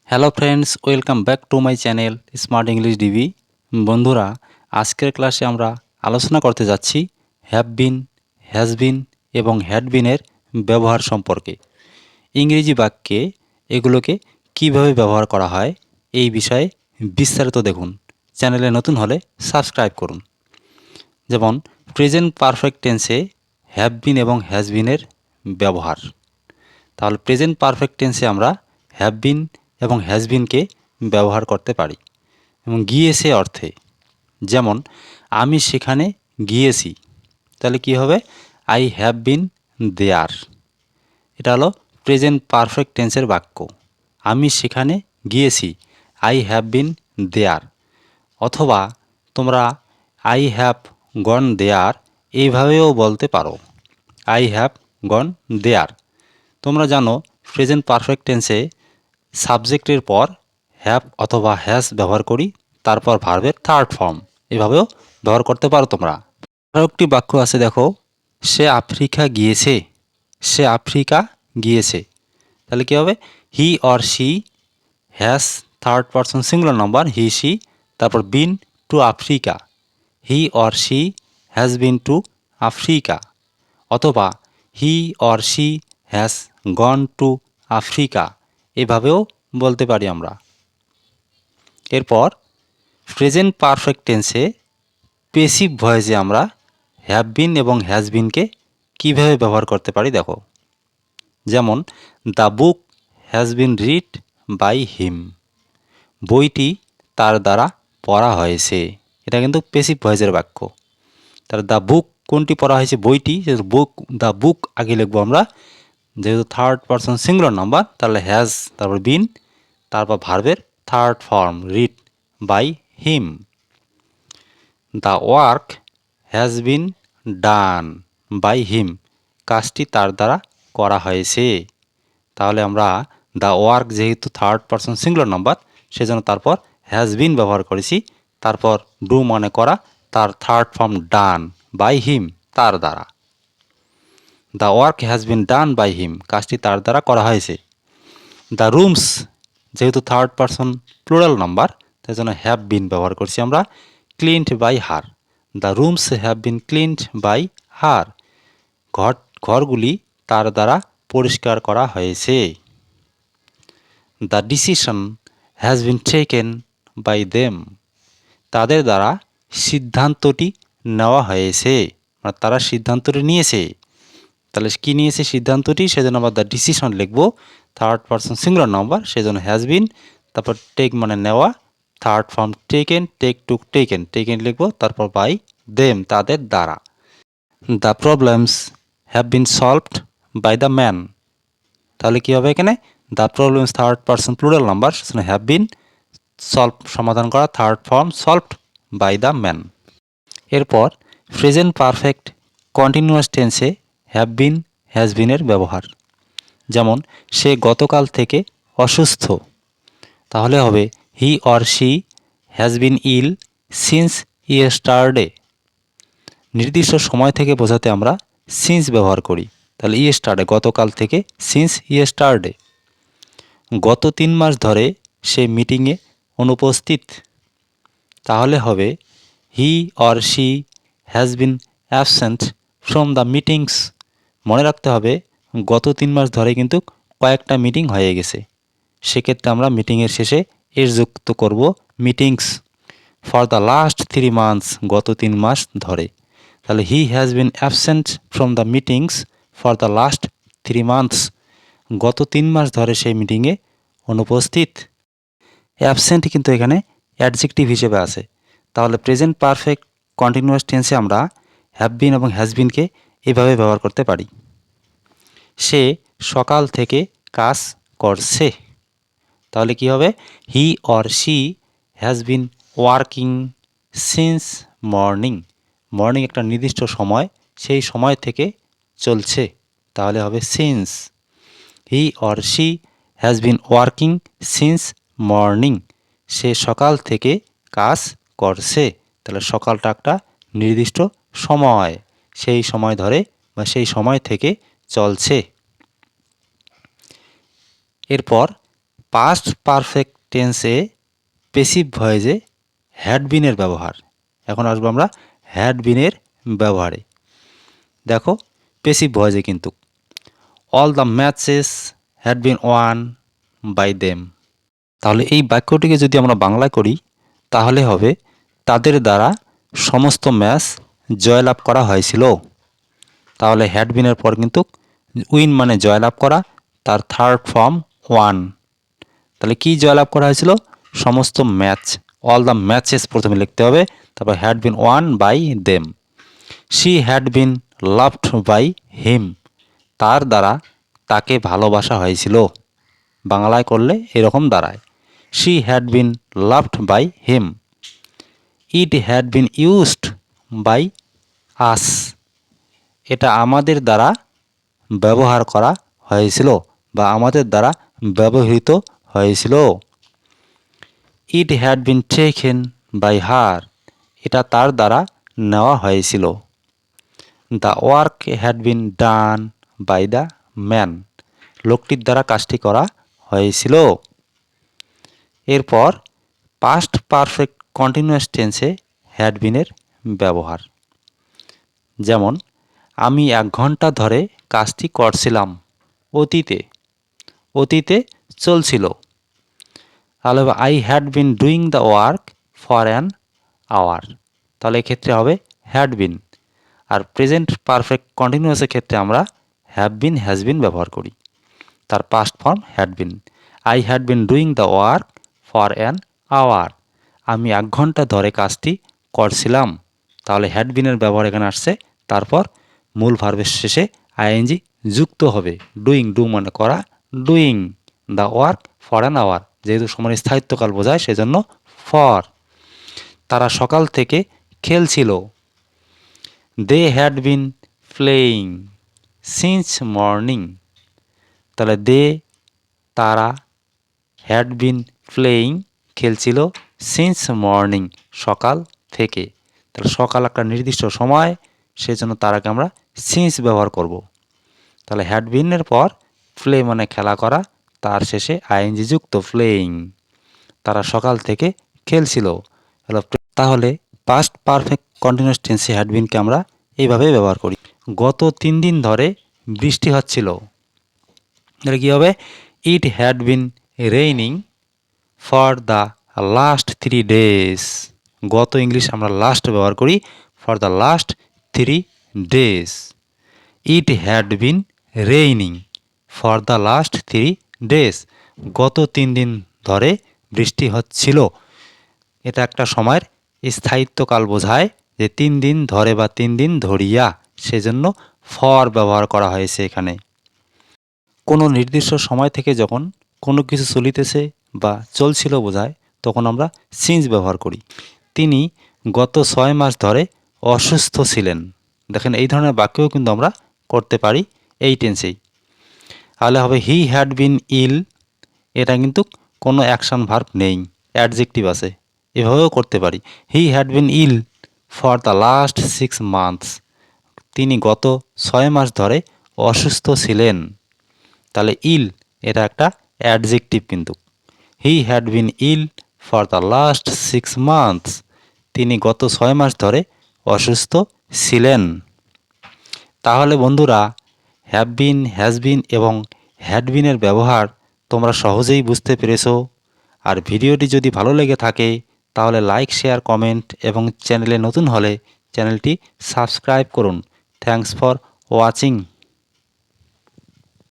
Hello friends, welcome back to my channel smart English DB. বন্ধুরা, আজকের ক্লাসে আমরা আলোচনা করতে যাচ্ছি হ্যাভ বিন, হ্যাজ বিন এবং হ্যাড বিনের ব্যবহার সম্পর্কে। ইংরেজি বাক্যে এগুলোকে কিভাবে ব্যবহার করা হয় এই বিষয়ে বিস্তারিত দেখুন। চ্যানেলে নতুন হলে সাবস্ক্রাইব করুন। যেমন প্রেজেন্ট পারফেক্ট টেন্সে হ্যাভ বিন এবং হ্যাজ বিনের ব্যবহার। তাহলে প্রেজেন্ট পারফেক্ট টেন্সে আমরা হ্যাভ বিন এবং হ্যাজ বিনকে ব্যবহার করতে পারি এবং গিয়েছে অর্থে। যেমন আমি সেখানে গিয়েছি, তাহলে কি হবে? আই হ্যাভ বিন দেয়ার। এটা হলো প্রেজেন্ট পারফেক্ট টেন্সের বাক্য। আমি সেখানে গিয়েছি, আই হ্যাভ বিন দেয়ার। অথবা তোমরা আই হ্যাভ গন দেয়ার এইভাবেও বলতে পারো, আই হ্যাভ গন দেয়ার। তোমরা জানো প্রেজেন্ট পারফেক্ট টেন্সে সাবজেক্টের পর হ্যাভ অথবা হ্যাজ ব্যবহার করি, তারপর ভার্বের থার্ড ফর্ম এভাবেও ব্যবহার করতে পারো তোমরা। আরও একটি বাক্য আছে, দেখো, সে আফ্রিকা গিয়েছে। সে আফ্রিকা গিয়েছে, তাহলে কী হবে? He or she has third person singular number he she, তারপর been to Africa. He or she has been to Africa. অথবা he or she has gone to Africa, এভাবেও বলতে পারি আমরা। এরপর প্রেজেন্ট পারফেক্ট টেন্সে পেসিভ ভয়েসে আমরা হ্যাভ বিন এবং হ্যাজ বিনকে কীভাবে ব্যবহার করতে পারি দেখো। যেমন the book has been read by him. বইটি তার দ্বারা পড়া হয়েছে, এটা কিন্তু পেসিভ ভয়েসের বাক্য। তার দ্য বুক কোনটি পড়া হয়েছে? বইটি। বুক, দ্য বুক আগে লিখবো আমরা, যেহেতু থার্ড পারসন সিঙ্গুলার নাম্বার, তাহলে হ্যাজ, তারপর বিন, তারপর ভার্বের third form read by him. The work has been done by him. কাজটি তার দ্বারা করা হয়েছে। তাহলে আমরা দ্য ওয়ার্ক যেহেতু থার্ড পারসন সিঙ্গুলার নাম্বার, সেজন্য তারপর হ্যাজ বিন ব্যবহার করেছি। তারপর ডু মানে করা, তার third form done by him, তার দ্বারা। The work has been done by him, কাজটি তার দ্বারা করা হয়েছে। দ্য রুমস যেহেতু থার্ড পারসন প্লুরাল নাম্বার, তাই জন্য হ্যাভ বিন ব্যবহার করছি আমরা, cleaned by her. The rooms have been cleaned by her, ঘরগুলি তার দ্বারা পরিষ্কার করা হয়েছে। The decision has been taken by them, তাদের দ্বারা সিদ্ধান্তটি নেওয়া হয়েছে, মানে তারা সিদ্ধান্তটি নিয়েছে। তাহলে কী নিয়েছে সিদ্ধান্তটি? সেজন্য আমরা দ্য ডিসিশন লিখবো, থার্ড পারসন সিঙ্গুলার নাম্বার, সেজন্য হ্যাজ বিন, তারপর টেক মানে নেওয়া, third form taken, take to taken, taken লিখবো, তারপর বাই দেম তাদের দ্বারা। The problems have been solved by the man, তাহলে কী হবে এখানে? The problems third person plural number, সেজন্য হ্যাভ বিন, সলভ সমাধান করা, third form solved by the man. এরপর প্রেজেন্ট পারফেক্ট কন্টিনিউয়াস টেন্সে হ্যাভ বিন হ্যাজ বিনের ব্যবহার। যেমন সে গতকাল থেকে অসুস্থ, তাহলে হবে he or she has been ill since yesterday. নির্দিষ্ট সময় থেকে বোঝাতে আমরা সিন্স ব্যবহার করি, তাহলে ইয়েস্টারডে গতকাল থেকে, সিন্স ইয়েস্টারডে। গত 3 মাস ধরে সে মিটিংয়ে অনুপস্থিত, তাহলে হবে he or she has been absent from the meetings. মনে রাখতে হবে গত 3 মাস ধরে কিন্তু কয়েকটা মিটিং হয়ে গেছে, সেক্ষেত্রে আমরা মিটিংয়ের শেষে এর যুক্ত করব meetings. For the last 3 months, গত 3 মাস ধরে, তাহলে he has been absent from the meetings for the last 3 months, গত 3 মাস ধরে সেই মিটিংয়ে অনুপস্থিত। অ্যাবসেন্ট কিন্তু এখানে অ্যাডজেক্টিভ হিসেবে আছে। তাহলে প্রেজেন্ট পারফেক্ট কন্টিনিউয়াস টেন্সে আমরা হ্যাভ বিন এবং হ্যাজ বিনকে এভাবে ব্যবহার করতে পারি। সে সকাল থেকে কাজ করছে, তাহলে কি হবে? He or she has been working since morning. Morning একটা নির্দিষ্ট সময়, সেই সময় থেকে চলছে, তাহলে হবে since. He or she has been working since morning, সে সকাল থেকে কাজ করছে, তাহলে সকালটা একটা নির্দিষ্ট সময়, সেই সময় ধরে বা সেই সময় থেকে চলছে। এরপর পাস্ট পারফেক্ট টেন্সে পেসিভ ভয়েসে হ্যাড বিনের ব্যবহার। এখন আসবো আমরা হ্যাড বিনের ব্যবহারে। দেখো পেসিভ ভয়েসে কিন্তু all the matches had been won by them. তাহলে এই বাক্যটিকে যদি আমরা বাংলা করি তাহলে হবে তাদের দ্বারা সমস্ত ম্যাচ জয়লাভ করা হয়েছিল। তাহলে হ্যাড বিনের পর কিন্তু উইন মানে জয়লাভ করা, তার থার্ড ফর্ম ওয়ান। তাহলে কি জয়লাভ করা হয়েছিল? সমস্ত ম্যাচ, অল দ্য ম্যাচেস প্রথমে লিখতে হবে, তারপর had been won by them. She had been loved by him, তার দ্বারা তাকে ভালোবাসা হয়েছিল। বাংলায় করলে এরকম দাঁড়ায়, she had been loved by him. It had been used by us, এটা আমাদের দ্বারা ব্যবহার করা হয়েছিল বা আমাদের দ্বারা ব্যবহৃত হয়েছিল। It had been taken by her, এটা তার দ্বারা নেওয়া হয়েছিল। The work had been done by the man, লোকটির দ্বারা কাজটি করা হয়েছিল। এরপর পাস্ট পারফেক্ট কন্টিনিউয়াস টেন্সে হ্যাড বিনের ব্যবহার। যেমন আমি 1 ঘন্টা ধরে কাজটি করছিলাম, অতীতে, অতীতে চলছিল। তাহলে I had been doing the work for an hour, তাহলে এক্ষেত্রে হবে হ্যাড বিন। আর প্রেজেন্ট পারফেক্ট কন্টিনিউয়াসের ক্ষেত্রে আমরা হ্যাভ বিন হ্যাজ বিন ব্যবহার করি, তার past form had been. I had been doing the work for an hour, আমি 1 ঘন্টা ধরে কাজটি করছিলাম। তাহলে হ্যাড বিনের ব্যবহার এখানে আসছে, তারপর মূল ভার্বের শেষে আইএনজি যুক্ত হবে। ডুইং, ডু মানে করা, doing the work for an hour, যেহেতু সময়ের স্থায়িত্বকাল বোঝায় সেজন্য ফর। তারা সকাল থেকে খেলছিল। They had been playing since morning, তাহলে দে তারা, হ্যাড বিন প্লেয়িং খেলছিল, সিন্স মর্নিং সকাল থেকে। তাহলে সকাল একটা নির্দিষ্ট সময়, সেজন্য তারাকে আমরা সিন্স ব্যবহার করব। তাহলে হ্যাড বিনের পর প্লে মানে খেলা করা, তার শেষে আইএনজি যুক্ত প্লেয়িং, তারা সকাল থেকে খেলছিল। তাহলে পাস্ট পারফেক্ট কন্টিনিউয়াস টেন্সে হ্যাড বিনকে আমরা এইভাবে ব্যবহার করি। গত 3 দিন ধরে বৃষ্টি হচ্ছিল, এটা কী হবে? ইট had been raining for the last 3 days। গত ইংলিশ আমরা লাস্ট ব্যবহার করি, for the last 3 days। It had been raining for the last 3 days, গত 3 দিন ধরে বৃষ্টি হচ্ছিল। এটা একটা সময়ের স্থায়িত্বকাল বোঝায়, যে 3 দিন ধরে বা 3 দিন ধরিয়া, সেজন্য ফর ব্যবহার করা হয়েছে এখানে। কোনো নির্দিষ্ট সময় থেকে যখন কোনো কিছু চলিতেছে বা চলছিল বোঝায়, তখন আমরা সিন্স ব্যবহার করি। তিনি গত 6 মাস ধরে অসুস্থ ছিলেন। দেখেন এই ধরনের বাক্যও কিন্তু আমরা করতে পারি এই টেন্সেই। তাহলে হবে হি হ্যাড বিন ইল, এটা কিন্তু কোনো অ্যাকশন ভার্ব নেই, অ্যাডজেক্টিভ আছে, এভাবেও করতে পারি। He had been ill for the last 6 months, তিনি গত 6 মাস ধরে অসুস্থ ছিলেন। তাহলে ইল এটা একটা অ্যাডজেক্টিভ কিন্তু। He had been ill for the last 6 months, তিনি গত 6 মাস ধরে অসুস্থ ছিলেন। তাহলে বন্ধুরা হ্যাভ বিন, হ্যাজ বিন এবং হ্যাড বিনের ব্যবহার তোমরা সহজেই বুঝতে পেরেছো। আর ভিডিওটি যদি ভালো লেগে থাকে তাহলে লাইক, শেয়ার, কমেন্ট এবং চ্যানেলে নতুন হলে চ্যানেলটি সাবস্ক্রাইব করুন। Thanks for watching.